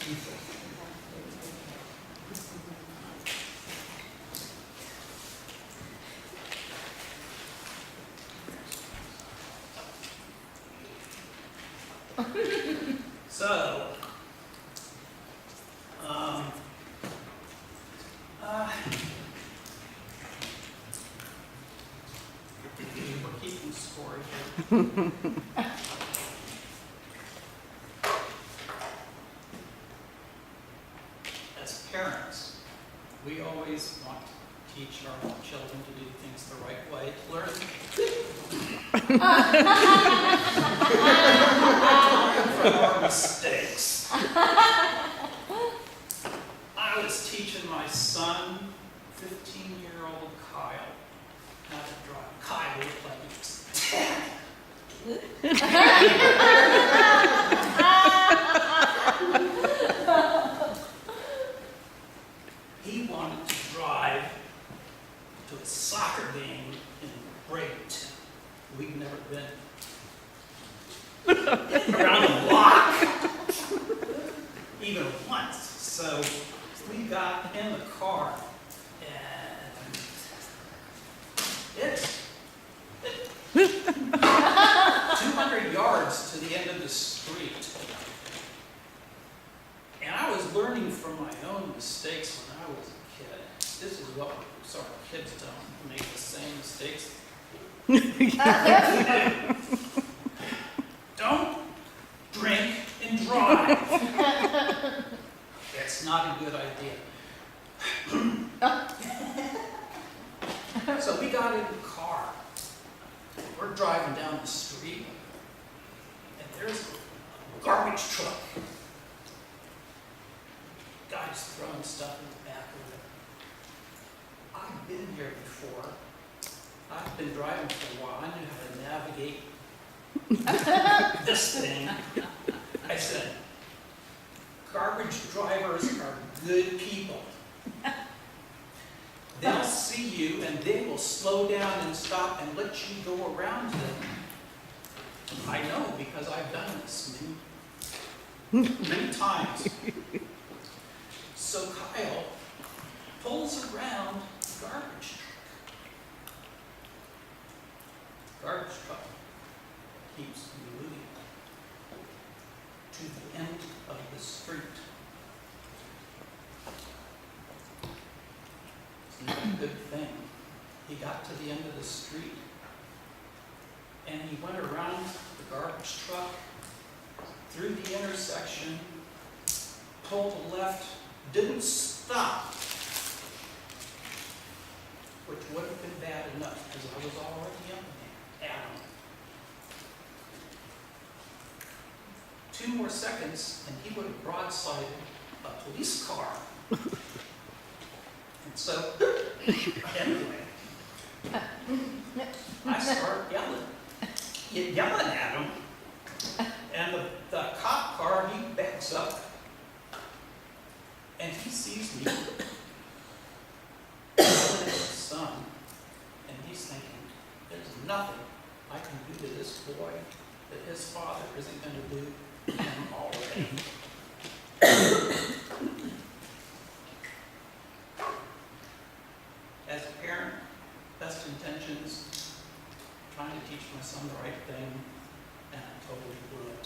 So, we're keeping score here. As parents, we always want to teach our children to do things the right way, to learn from our mistakes. I was teaching my son, 15-year-old Kyle, how to drive. Kyle looked like he was 10. He wanted to drive to a soccer game in Bradenton. We'd never been around the block even once. So we got in the car, and it's 200 yards to the end of the street. And I was learning from my own mistakes when I was a kid. This is what so our kids don't make the same mistakes. Don't drink and drive. That's not a good idea. So we got in the car. We're driving down the street, and there's a garbage truck. Guys throwing stuff in the back of it. I've been here before. I've been driving for a while. I knew how to navigate this thing. I said, garbage drivers are good people. They'll see you and they will slow down and stop and let you go around them. I know because I've done this many times. So Kyle pulls around the garbage truck. Garbage truck keeps moving to the end of the street. It's not a good thing. He got to the end of the street and he went around the garbage truck through the intersection, pulled left, didn't stop, which would have been bad enough because I was already up at him. 2 more seconds and he would have broadsided a police car. And so, anyway, I start yelling at him, and the cop car, he backs up. And he sees me with his son, and he's thinking, there's nothing I can do to this boy that his father isn't going to do to him already. As a parent, best intentions, trying to teach my son the right thing, and I totally blew it.